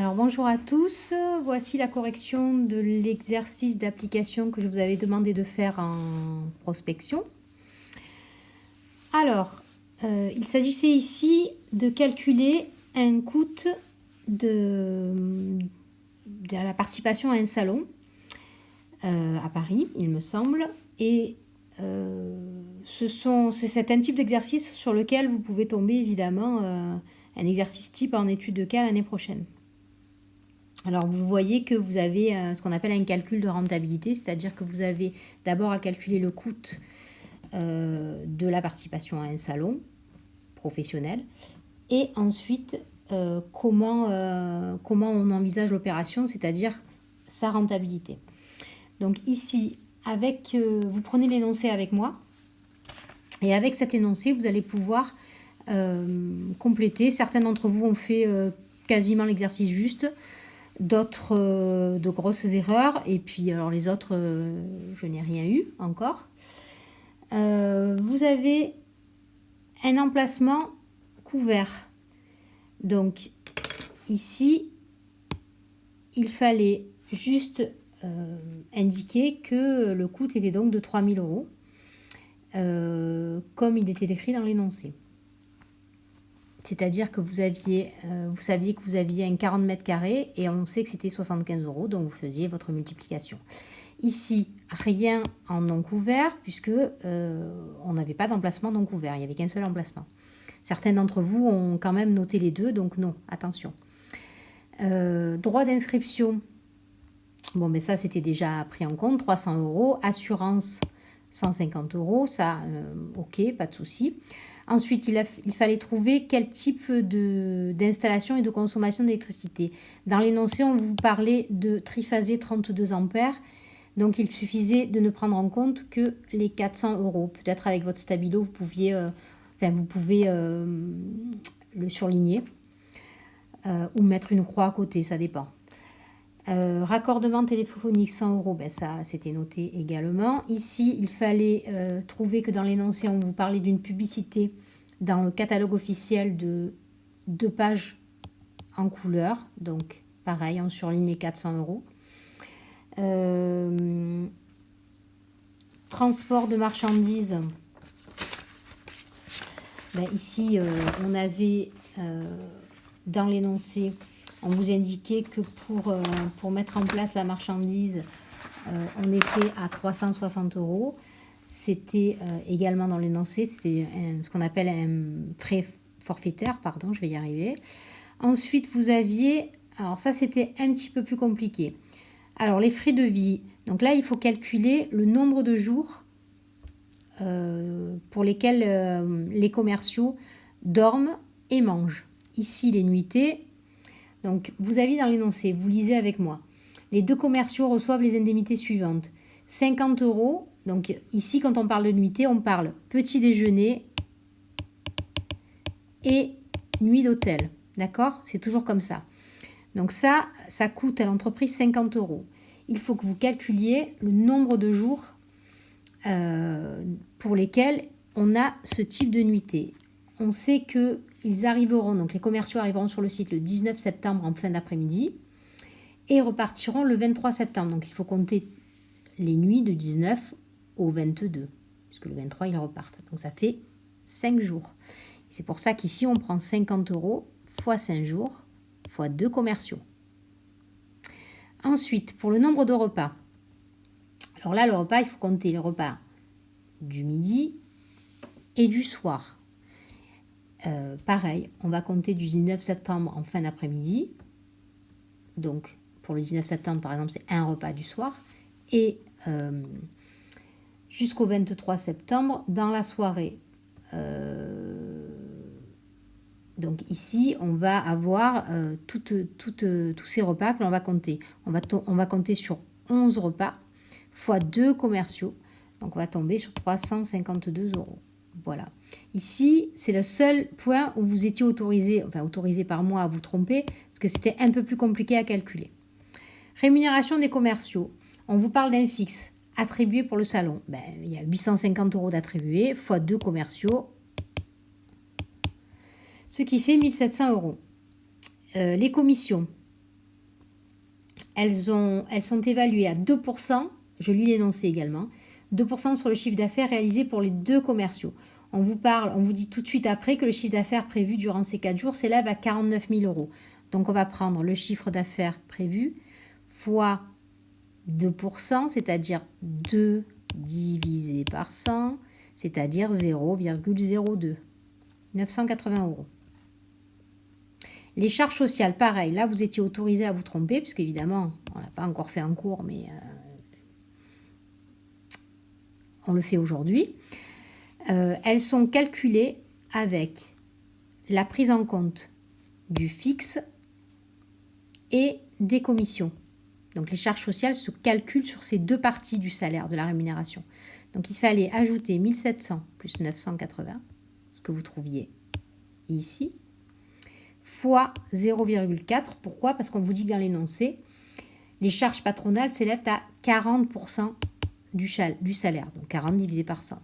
Alors bonjour à tous, voici la correction de l'exercice d'application que je vous avais demandé de faire en prospection. Alors, il s'agissait ici de calculer un coût de la participation à un salon à Paris, il me semble, et c'est un type d'exercice sur lequel vous pouvez tomber évidemment un exercice type en étude de cas l'année prochaine. Alors vous voyez que vous avez ce qu'on appelle un calcul de rentabilité, c'est-à-dire que vous avez d'abord à calculer le coût de la participation à un salon professionnel et ensuite comment on envisage l'opération, c'est-à-dire sa rentabilité. Donc ici, vous prenez l'énoncé avec moi et avec cet énoncé, vous allez pouvoir compléter. Certains d'entre vous ont fait quasiment l'exercice juste, d'autres de grosses erreurs, et puis alors les autres, je n'ai rien eu encore. Vous avez un emplacement couvert. Donc ici, il fallait juste indiquer que le coût était donc de 3 000 €, comme il était écrit dans l'énoncé. C'est-à-dire que vous saviez que vous aviez un 40 mètres carrés et on sait que c'était 75 €, donc vous faisiez votre multiplication. Ici, rien en non couvert puisque on n'avait pas d'emplacement non couvert, il n'y avait qu'un seul emplacement. Certains d'entre vous ont quand même noté les deux, donc non, attention. Droit d'inscription, bon, mais ça c'était déjà pris en compte, 300 €. Assurance, 150 €, ça, ok, pas de souci. Ensuite, il fallait trouver quel type d'installation et de consommation d'électricité. Dans l'énoncé, on vous parlait de triphasé 32 ampères. Donc, il suffisait de ne prendre en compte que les 400 €. Peut-être avec votre stabilo, vous pouvez le surligner ou mettre une croix à côté, ça dépend. Raccordement téléphonique 100 €, ben ça c'était noté également. Ici, il fallait trouver que dans l'énoncé, on vous parlait d'une publicité dans le catalogue officiel de 2 pages en couleur. Donc pareil, on surligne les 400 €. Transport de marchandises. Ben ici, on avait dans l'énoncé, on vous indiquait que pour mettre en place la marchandise, on était à 360 €. C'était également dans l'énoncé, c'était ce qu'on appelle un frais forfaitaire, pardon, je vais y arriver. Ensuite, vous aviez, alors ça c'était un petit peu plus compliqué. Alors les frais de vie, donc là il faut calculer le nombre de jours pour lesquels les commerciaux dorment et mangent. Ici les nuitées. Donc, vous avez dans l'énoncé, vous lisez avec moi. Les 2 commerciaux reçoivent les indemnités suivantes. 50 €. Donc, ici, quand on parle de nuitée, on parle petit déjeuner et nuit d'hôtel. D'accord? C'est toujours comme ça. Donc, ça coûte à l'entreprise 50 €. Il faut que vous calculiez le nombre de jours pour lesquels on a ce type de nuitée. On sait qu'ils arriveront, donc les commerciaux arriveront sur le site le 19 septembre en fin d'après-midi et repartiront le 23 septembre. Donc il faut compter les nuits de 19 au 22, puisque le 23 ils repartent. Donc ça fait 5 jours. C'est pour ça qu'ici on prend 50 € fois 5 jours fois 2 commerciaux. Ensuite, pour le nombre de repas. Alors là, le repas, il faut compter les repas du midi et du soir. Pareil, on va compter du 19 septembre en fin d'après-midi. Donc, pour le 19 septembre, par exemple, c'est un repas du soir. Et jusqu'au 23 septembre, dans la soirée. Donc ici, on va avoir tous ces repas que l'on va compter. On va compter sur 11 repas fois 2 commerciaux. Donc, on va tomber sur 352 €. Voilà. Ici, c'est le seul point où vous étiez autorisé par moi à vous tromper, parce que c'était un peu plus compliqué à calculer. Rémunération des commerciaux. On vous parle d'un fixe attribué pour le salon. Ben, il y a 850 € d'attribués fois 2 commerciaux, ce qui fait 1700 €. Les commissions. elles sont évaluées à 2%, je lis l'énoncé également, 2% sur le chiffre d'affaires réalisé pour les 2 commerciaux. On vous dit tout de suite après que le chiffre d'affaires prévu durant ces 4 jours s'élève à 49 000 euros. Donc on va prendre le chiffre d'affaires prévu fois 2%, c'est-à-dire 2 divisé par 100, c'est-à-dire 0,02. 980 euros. Les charges sociales, pareil, là vous étiez autorisé à vous tromper, puisque évidemment, on n'a pas encore fait un cours, mais on le fait aujourd'hui. Elles sont calculées avec la prise en compte du fixe et des commissions. Donc les charges sociales se calculent sur ces 2 parties du salaire, de la rémunération. Donc il fallait ajouter 1700 plus 980, ce que vous trouviez ici, fois 0,4. Pourquoi? Parce qu'on vous dit que dans l'énoncé, les charges patronales s'élèvent à 40% du salaire, donc 40 divisé par 100.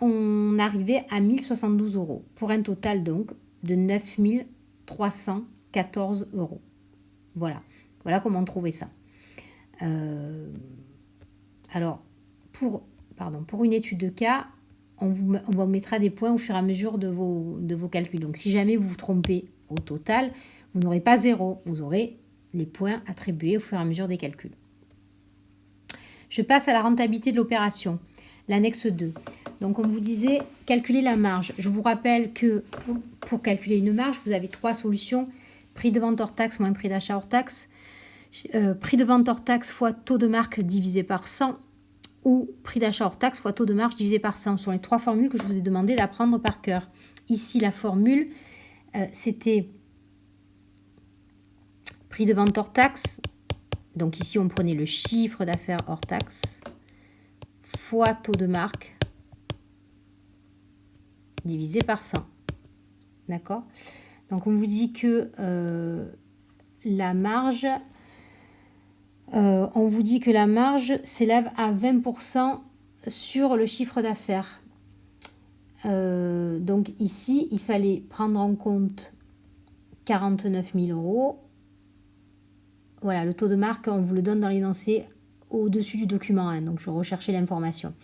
On arrivait à 1072 euros, pour un total donc de 9314 euros. Voilà comment trouver ça. Alors, pour une étude de cas, on vous mettra des points au fur et à mesure de vos calculs. Donc, si jamais vous vous trompez au total, vous n'aurez pas 0. Vous aurez les points attribués au fur et à mesure des calculs. Je passe à la rentabilité de l'opération, l'annexe 2. Donc, on vous disait calculer la marge. Je vous rappelle que pour calculer une marge, vous avez 3 solutions. Prix de vente hors taxe moins prix d'achat hors taxe. Prix de vente hors taxe fois taux de marque divisé par 100 ou prix d'achat hors taxe fois taux de marge divisé par 100. Ce sont les 3 formules que je vous ai demandé d'apprendre par cœur. Ici, la formule, c'était prix de vente hors taxe. Donc ici, on prenait le chiffre d'affaires hors taxe fois taux de marque divisé par 100. D'accord? Donc, on vous dit que la marge... on vous dit que la marge s'élève à 20% sur le chiffre d'affaires. Donc ici, il fallait prendre en compte 49 000 euros. Voilà, le taux de marque, on vous le donne dans l'énoncé au-dessus du document 1. Donc je recherchais l'information.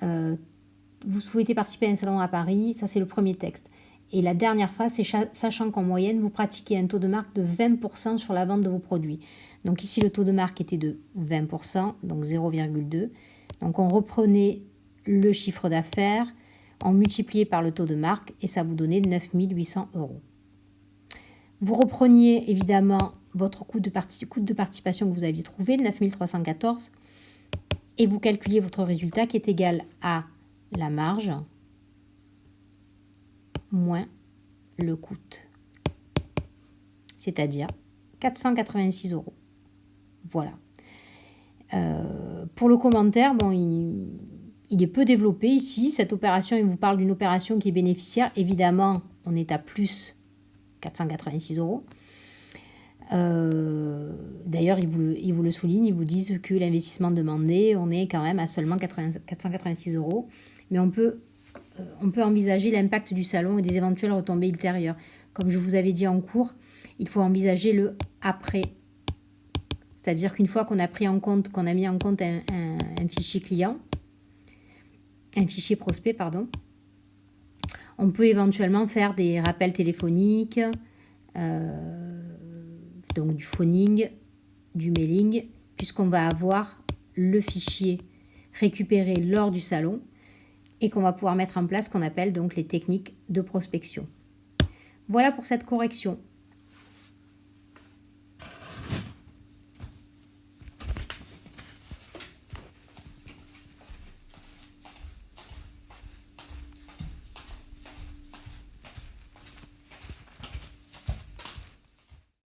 Vous souhaitez participer à un salon à Paris, ça c'est le premier texte. Et la dernière phase, c'est sachant qu'en moyenne, vous pratiquez un taux de marque de 20% sur la vente de vos produits. Donc ici, le taux de marque était de 20%, donc 0,2. Donc on reprenait le chiffre d'affaires, on multipliait par le taux de marque et ça vous donnait 9 800 euros. Vous repreniez évidemment votre coût de participation que vous aviez trouvé, 9 314, et vous calculiez votre résultat qui est égal à la marge moins le coût, c'est-à-dire 486 euros. Voilà. Pour le commentaire, bon, il est peu développé ici. Cette opération, il vous parle d'une opération qui est bénéficiaire. Évidemment, on est à plus 486 euros. D'ailleurs, ils vous le soulignent, ils vous disent que l'investissement demandé, on est quand même à seulement 486 euros. Mais on peut envisager l'impact du salon et des éventuelles retombées ultérieures. Comme je vous avais dit en cours, il faut envisager le après. C'est-à-dire qu'une fois qu'on a mis en compte un fichier client, un fichier prospect, pardon, on peut éventuellement faire des rappels téléphoniques, donc du phoning, du mailing, puisqu'on va avoir le fichier récupéré lors du salon et qu'on va pouvoir mettre en place ce qu'on appelle donc les techniques de prospection. Voilà pour cette correction.